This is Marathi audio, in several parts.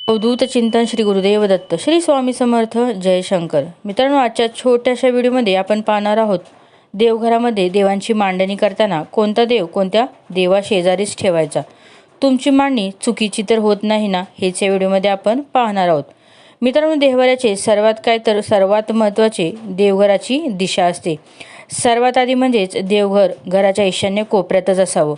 अवधूत चिंतन श्री गुरुदेव दत्त श्री स्वामी समर्थ जय शंकर. मित्रांनो, आजच्या छोट्याशा व्हिडिओमध्ये आपण पाहणार आहोत देवघरामध्ये देवांची मांडणी करताना कोणता देव कोणत्या देवा शेजारीच ठेवायचा. तुमची मांडणी चुकीची तर होत नाही ना, हेच या व्हिडिओमध्ये आपण पाहणार आहोत. मित्रांनो, देवाऱ्याचे सर्वात महत्त्वाचे देवघराची दिशा असते. सर्वात आधी म्हणजेच देवघर घराच्या ईशान्य कोपऱ्यातच असावं.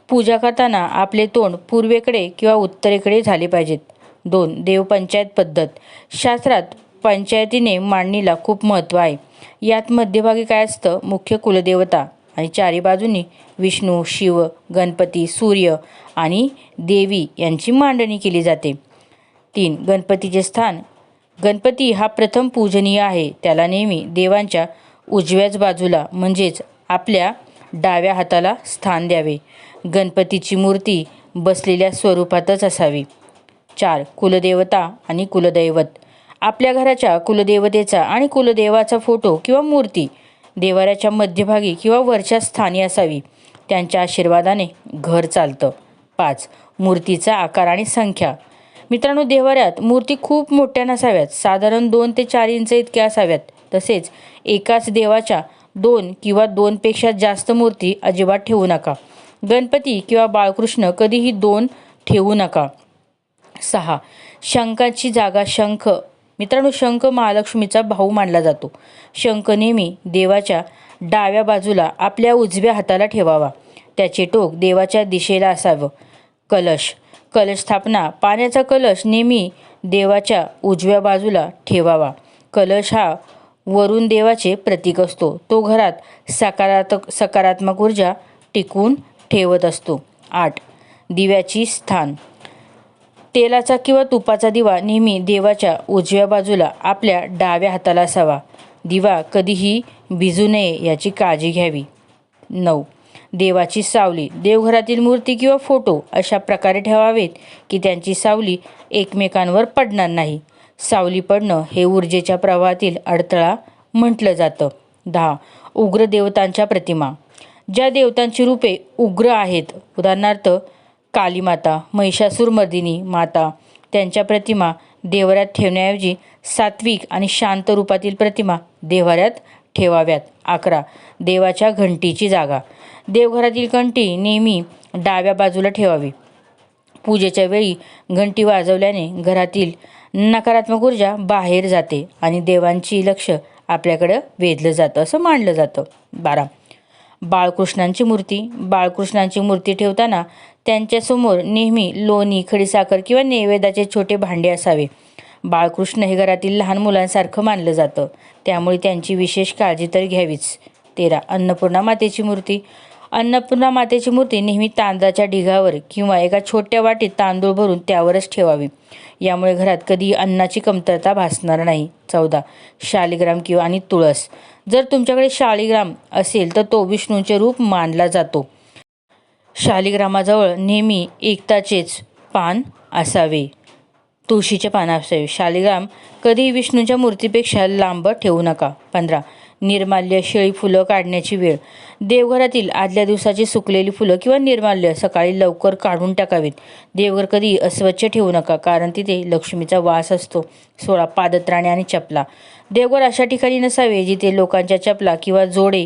पूजा करताना आपले तोंड पूर्वेकडे किंवा उत्तरेकडे झाले पाहिजेत. 2. देवपंचायत पद्धत. शास्त्रात पंचायतीने मांडणीला खूप महत्त्व आहे. यात मध्यभागी काय असतं, मुख्य कुलदेवता आणि चारी बाजूंनी विष्णू, शिव, गणपती, सूर्य आणि देवी यांची मांडणी केली जाते. 3. गणपतीचे स्थान. गणपती हा प्रथम पूजनीय आहे. त्याला नेहमी देवांच्या उजव्याच बाजूला म्हणजेच आपल्या डाव्या हाताला स्थान द्यावे. गणपतीची मूर्ती बसलेल्या स्वरूपातच असावी. 4. कुलदेवता आणि कुलदैवत. आपल्या घराच्या कुलदेवतेचा आणि कुलदेवाचा फोटो किंवा मूर्ती देवाऱ्याच्या मध्यभागी किंवा वरच्या स्थानी असावी. त्यांच्या आशीर्वादाने घर चालतं. 5. मूर्तीचा आकार आणि संख्या. मित्रांनो, देवाऱ्यात मूर्ती खूप मोठ्या नसाव्यात. साधारण 2 ते 4 इंच इतक्या असाव्यात. तसेच एकाच देवाच्या 2 किंवा 2पेक्षा जास्त मूर्ती अजिबात ठेवू नका. गणपती किंवा बाळकृष्ण कधीही 2 ठेवू नका. 6. शंखाची जागा. शंख. मित्रांनो, शंख महालक्ष्मीचा भाऊ मानला जातो. शंख नेहमी देवाच्या डाव्या बाजूला आपल्या उजव्या हाताला ठेवावा. त्याचे टोक देवाच्या दिशेला असावं. कलश. कलश स्थापना. पाण्याचा कलश नेहमी देवाच्या उजव्या बाजूला ठेवावा. कलश हा वरुण देवाचे प्रतीक असतो. तो घरात सकारात्मक ऊर्जा टिकवून ठेवत असतो. 8. दिव्याची स्थान. तेलाचा किंवा तुपाचा दिवा नेहमी देवाच्या उजव्या बाजूला आपल्या डाव्या हाताला असावा. दिवा कधीही भिजू नये याची काळजी घ्यावी. 9. देवाची सावली. देवघरातील मूर्ती किंवा फोटो अशा प्रकारे ठेवावेत की त्यांची सावली एकमेकांवर पडणार नाही. सावली पडणं हे ऊर्जेच्या प्रवाहातील अडथळा म्हटलं जातं. 10. उग्र देवतांच्या प्रतिमा. ज्या देवतांची रूपे उग्र आहेत, उदाहरणार्थ कालीमाता, महिषासुरमर्दिनी माता, त्यांच्या प्रतिमा देवाऱ्यात ठेवण्याऐवजी सात्विक आणि शांत रूपातील प्रतिमा देवाऱ्यात ठेवाव्यात. 11. देवाच्या घंटीची जागा. देवघरातील घंटी नेहमी डाव्या बाजूला ठेवावी. पूजेच्या वेळी घंटी वाजवल्याने घरातील नकारात्मक ऊर्जा बाहेर जाते आणि देवांची लक्ष आपल्याकडं वेधलं जातं असं मानलं जातं. 12. बाळकृष्णांची मूर्ती. बाळकृष्णांची मूर्ती ठेवताना त्यांच्यासमोर नेहमी लोणी, खडीसाखर किंवा नैवेद्याचे छोटे भांडे असावे. बाळकृष्ण हे घरातील लहान मुलांसारखं मानलं जातं, त्यामुळे त्यांची विशेष काळजी तर घ्यावीच. 13. अन्नपूर्णा मातेची मूर्ती. अन्नपूर्णा मातेची मूर्ती नेहमी तांदळाच्या ढिगावर किंवा एका छोट्या वाटीत तांदूळ भरून त्यावरच ठेवावी. यामुळे घरात कधीही अन्नाची कमतरता भासणार नाही. 14. शालिग्राम किंवा आणि तुळस. जर तुमच्याकडे शालिग्राम असेल तर तो विष्णूचे रूप मानला जातो. शालिग्रामाजवळ नेहमी एकताचेच पान असावे. तुळशीचे पान असावे. शालिग्राम कधीही विष्णूच्या मूर्तीपेक्षा लांब ठेवू नका. 15. निर्माल्य, शेळी फुलं काढण्याची वेळ. देवघरातील आदल्या दिवसाची सुकलेली फुलं किंवा निर्माल्य सकाळी लवकर काढून टाकावीत. देवघर कधी अस्वच्छ ठेवू नका, कारण तिथे लक्ष्मीचा वास असतो. 16. पादत्राणे आणि चपला. देवघर अशा ठिकाणी नसावे जिथे लोकांच्या चपला किंवा जोडे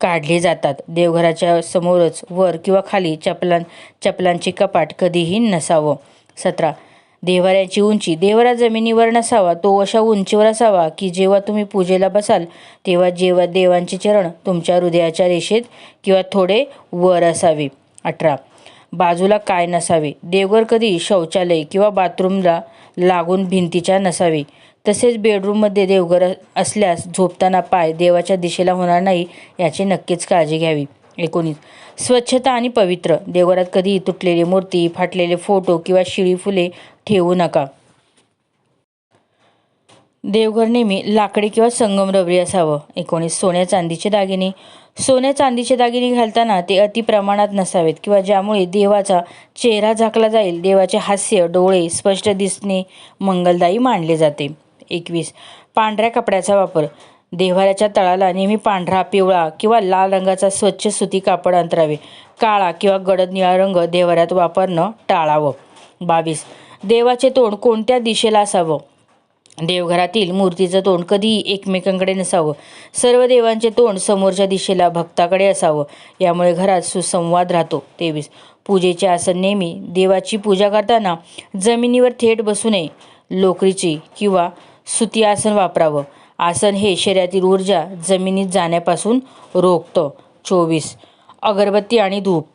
काढले जातात. देवघराच्या समोरच वर किंवा खाली चपलांचे कपाट कधीही नसावं. 17. देवाऱ्याची उंची. देवारा जमिनीवर नसावा. तो अशा उंचीवर असावा की जेव्हा तुम्ही पूजेला बसाल तेव्हा देवांचे चरण तुमच्या हृदयाच्या रेषेत किंवा थोडे वर असावे. 18. बाजूला काय नसावे. देवघर कधी शौचालय किंवा बाथरूमला लागून भिंतीच्या नसावे. तसेच बेडरूममध्ये देवघर असल्यास झोपताना पाय देवाच्या दिशेला होणार नाही याची नक्कीच काळजी घ्यावी. 19. स्वच्छता आणि पवित्र. देवघरात कधी तुटलेली मूर्ती, फाटलेले फोटो किंवा शिळी फुले ठेवू नका. देवघर नेहमी लाकडी किंवा संगमरवरी असावं. 19. सोन्या चांदीचे दागिने. सोन्या चांदीचे दागिने घालताना ते अति प्रमाणात नसावेत किंवा ज्यामुळे देवाचा चेहरा झाकला जाईल. देवाचे हास्य, डोळे स्पष्ट दिसणे मंगलदायी मानले जाते. 21. पांढऱ्या कपड्याचा वापर. देव्हाऱ्याच्या तळाला नेहमी पांढरा, पिवळा किंवा लाल रंगाचा स्वच्छ सुती कापड अंतरावे. काळा किंवा गडद निळा रंग देव्हाऱ्यात वापरणं टाळावं. 22. देवाचे तोंड कोणत्या दिशेला असावं? देवघरातील मूर्तीचं तोंड कधीही एकमेकांकडे नसावं. सर्व देवांचे तोंड समोरच्या दिशेला भक्ताकडे असावं. यामुळे घरात सुसंवाद राहतो. 23. पूजेचे आसन नेहमी देवाची पूजा करताना जमिनीवर थेट बसू नये. लोकरीची किंवा सुती आसन वापरावं. आसन हे शरीरातील ऊर्जा जमिनीत जाण्यापासून रोखतं. 24. अगरबत्ती आणि धूप.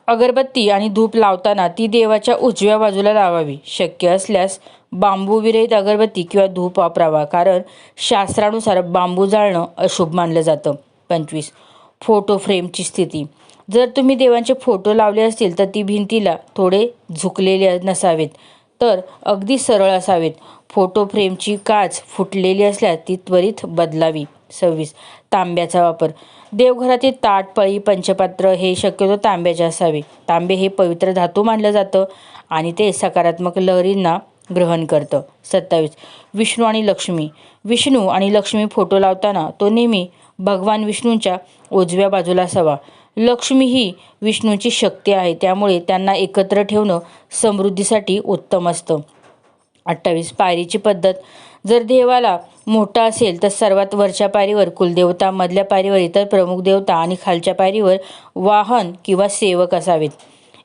अगरबत्ती आणि धूप लावताना ती देवाच्या उजव्या बाजूला लावावी. शक्य असल्यास बांबू विरहित अगरबत्ती किंवा धूप वापरावा, कारण शास्त्रानुसार बांबू जाळणं अशुभ मानलं जातं. 25. फोटो फ्रेमची स्थिती. जर तुम्ही देवांचे फोटो लावले असतील तर ती भिंतीला थोडे झुकलेले नसावेत, तर अगदी सरळ असावेत. फोटो फ्रेमची काच फुटलेली असल्यास ती त्वरित बदलावी. 26. तांब्याचा वापर. देवघरातील ताट, पळी, पंचपात्र हे शक्यतो तांब्याचे असावे. तांबे हे पवित्र धातू मानलं जातं आणि ते सकारात्मक लहरींना ग्रहण करतं. 27. विष्णू आणि लक्ष्मी. विष्णू आणि लक्ष्मी फोटो लावताना तो नेहमी भगवान विष्णूंच्या उजव्या बाजूला असावा. लक्ष्मी ही विष्णूंची शक्ती आहे, त्यामुळे त्यांना एकत्र ठेवणं समृद्धीसाठी उत्तम असतं. 28. पायरीची पद्धत. जर देवाला मोठा असेल तर सर्वात वरच्या पायरीवर कुलदेवता, मधल्या पायरीवर इतर प्रमुख देवता आणि खालच्या पायरीवर वाहन किंवा सेवक असावेत.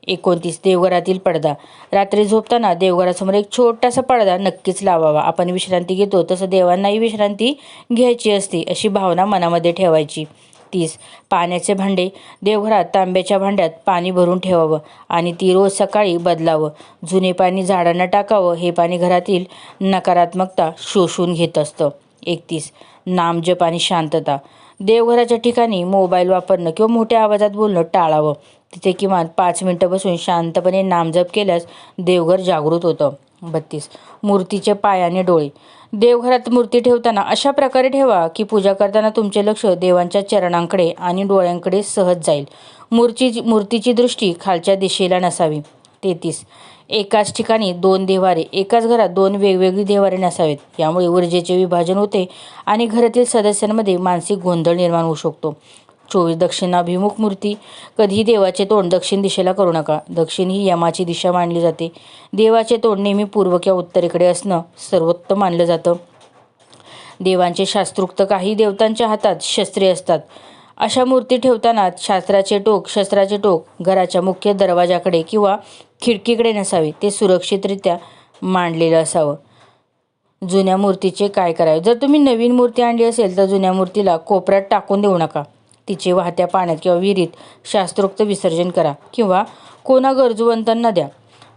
29. देवघरातील पडदा. रात्री झोपताना देवघरासमोर एक छोटासा पडदा नक्कीच लावावा. आपण विश्रांती घेतो तसं देवांनाही विश्रांती घ्यायची असते, अशी भावना मनामध्ये ठेवायची. 30. पाण्याचे भांडे. देवघरात तांब्याच्या भांड्यात पाणी भरून ठेवावं आणि ती रोज सकाळी बदलावं. जुने पाणी झाडांना टाकावं. हे पाणी घरातील नकारात्मकता शोषून घेत असतं. 31. नामजप आणि शांतता. देवघराच्या ठिकाणी मोबाईल वापरणं किंवा मोठ्या आवाजात बोलणं टाळावं. तिथे किमान 5 मिनिटं बसून शांतपणे नामजप केल्यास देवघर जागृत होतं. 32. मूर्तीचे पाय आणि डोळे. देवघरात मूर्ती ठेवताना अशा प्रकारे ठेवा की पूजा करताना तुमचे लक्ष देवांच्या चरणांकडे आणि डोळ्यांकडे सहज जाईल. मूर्तीची दृष्टी खालच्या दिशेला नसावी. 33. एकाच ठिकाणी 2 देव्हारे. एकाच घरात 2 वेगवेगळी देव्हारे नसावेत. यामुळे ऊर्जेचे विभाजन होते आणि घरातील सदस्यांमध्ये मानसिक गोंधळ निर्माण होऊ शकतो. 24. दक्षिणाभिमुख मूर्ती. कधीही देवाचे तोंड दक्षिण दिशेला करू नका. दक्षिण ही यमाची दिशा मानली जाते. देवाचे तोंड नेहमी पूर्व किंवा उत्तरेकडे असणं सर्वोत्तम मानलं जातं. देवांचे शास्त्रोक्त. काही देवतांच्या हातात शस्त्रे असतात. अशा मूर्ती ठेवताना शस्त्राचे टोक घराच्या मुख्य दरवाजाकडे किंवा खिडकीकडे नसावे. ते सुरक्षितरित्या मांडलेलं असावं. जुन्या मूर्तीचे काय करावे. जर तुम्ही नवीन मूर्ती आणली असेल तर जुन्या मूर्तीला कोपऱ्यात टाकून देऊ नका. तिचे वाहत्या पाण्यात किंवा विहिरीत शास्त्रोक्त विसर्जन करा किंवा कोणा गरजूवंतांना द्या.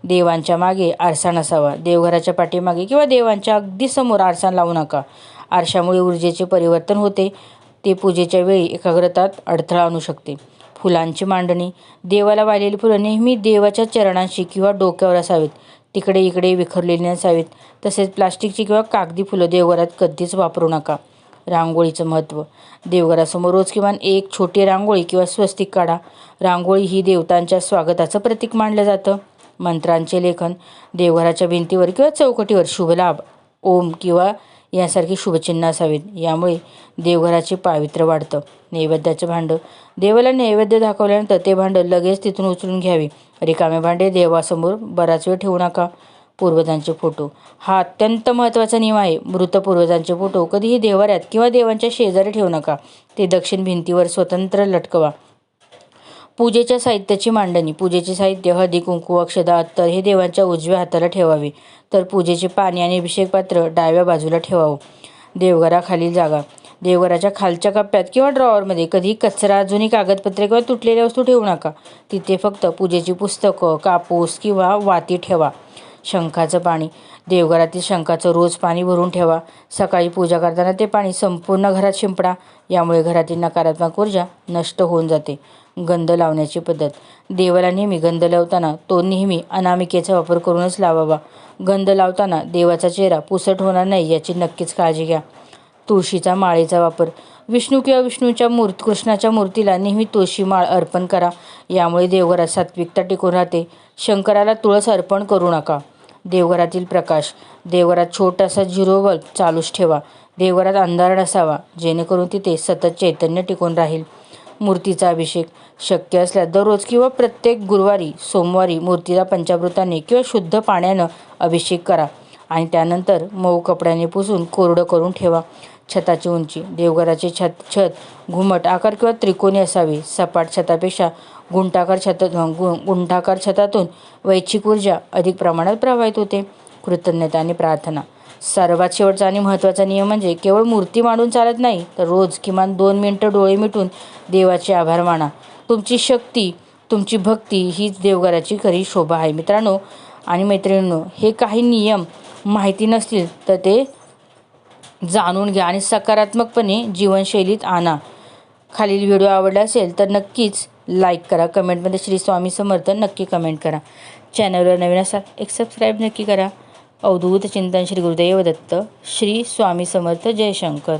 देवांच्या मागे आरसा नसावा. देवघराच्या पाठीमागे किंवा देवांच्या अगदी समोर आरसा लावू नका. आरशामुळे ऊर्जेचे परिवर्तन होते. ते पूजेच्या वेळी एकाग्रतात अडथळा आणू शकते. फुलांची मांडणी. देवाला वाहिलेली फुलं नेहमी देवाच्या चरणांशी किंवा डोक्यावर असावीत. तिकडे इकडे विखरलेली नसावीत. तसेच प्लास्टिकची किंवा कागदी फुलं देवघरात कधीच वापरू नका. रांगोळीचं महत्त्व. देवघरासमोर रोज किमान एक छोटी रांगोळी किंवा स्वस्तिक काढा. रांगोळी ही देवतांच्या स्वागताचं प्रतीक मानलं जातं. मंत्रांचे लेखन. देवघराच्या भिंतीवर किंवा चौकटीवर शुभलाभ, ओम किंवा यासारखी शुभचिन्ह असावीत. यामुळे देवघराचे पावित्र्य वाढतं. नैवेद्याचं भांडं. देवाला नैवेद्य दाखवल्यानंतर ते भांडं लगेच तिथून उचलून घ्यावे. रिकामे भांडे देवासमोर बराच वेळ ठेवू नका. पूर्वजांचे फोटो. हा अत्यंत महत्त्वाचा नियम आहे. मृत पूर्वजांचे फोटो कधीही देव्हाऱ्यात किंवा देवांच्या शेजारी ठेवू नका. ते दक्षिण भिंतीवर स्वतंत्र लटकवा. पूजेच्या साहित्याची मांडणी. पूजेचे साहित्य हळदी, कुंकू, अक्षदा, अत्तर हे देवांच्या उजव्या हाताला ठेवावे, तर पूजेचे पाणी आणि अभिषेक पात्र डाव्या बाजूला ठेवावं. देवघराखालील जागा. देवघराच्या खालच्या कप्प्यात किंवा ड्रॉवरमध्ये कधी कचरा, जुनी कागदपत्रे किंवा तुटलेल्या वस्तू ठेवू नका. तिथे फक्त पूजेची पुस्तकं, कापूस किंवा वाती ठेवा. शंखाचं पाणी. देवघरातील शंखाचं रोज पाणी भरून ठेवा. सकाळी पूजा करताना ते पाणी संपूर्ण घरात शिंपडा. यामुळे घरातील नकारात्मक ऊर्जा नष्ट होऊन जाते. गंध लावण्याची पद्धत. देवाला नेहमी गंध लावताना तो नेहमी अनामिकेचा वापर करूनच लावावा. गंध लावताना देवाचा चेहरा पुसट होणार नाही याची नक्कीच काळजी घ्या. तुळशीचा माळेचा वापर. विष्णू किंवा विष्णूच्या कृष्णाच्या मूर्तीला नेहमी तुळशी माळ अर्पण करा. यामुळे देवघरात सात्विकता टिकून राहते. शंकराला तुळस अर्पण करू नका. देवघरातील प्रकाश. देवघरात छोटासा झिरो बल्ब चालूच ठेवा. देवघरात अंधार नसावा, जेणेकरून तिथे सतत चैतन्य टिकून राहील. मूर्तीचा अभिषेक शक्य असल्यास दररोज किंवा प्रत्येक गुरुवारी सोमवारी मूर्तीला पंचामृताने किंवा शुद्ध पाण्यानं अभिषेक करा आणि त्यानंतर मऊ कपड्याने पुसून कोरडं करून ठेवा. छताची उंची देवघराचे छत घुमट आकार किंवा त्रिकोणी असावे. सपाट छतापेक्षा गुंठाकार छतातून वैयक्तिक ऊर्जा अधिक प्रमाणात प्रवाहित होते. कृतज्ञता आणि प्रार्थना. सर्वात शेवटचा आणि महत्त्वाचा नियम म्हणजे केवळ मूर्ती मांडून चालत नाही, तर रोज किमान 2 मिनिटं डोळे मिटून देवाचे आभार माना. तुमची शक्ती, तुमची भक्ती हीच देवघराची खरी शोभा आहे. मित्रांनो आणि मैत्रिणींनो, हे काही नियम माहिती नसतील तर ते जाणून घ्या आणि सकारात्मकपणे जीवनशैलीत आणा. खालील व्हिडिओ आवडला असेल तर नक्कीच लाईक करा. कमेंटमध्ये श्री स्वामी समर्थ नक्की कमेंट करा. चॅनलवर नवीन असाल एक सबस्क्राईब नक्की करा. अवधूत चिंतन श्री गुरुदेव दत्त. श्री स्वामी समर्थ. जय शंकर.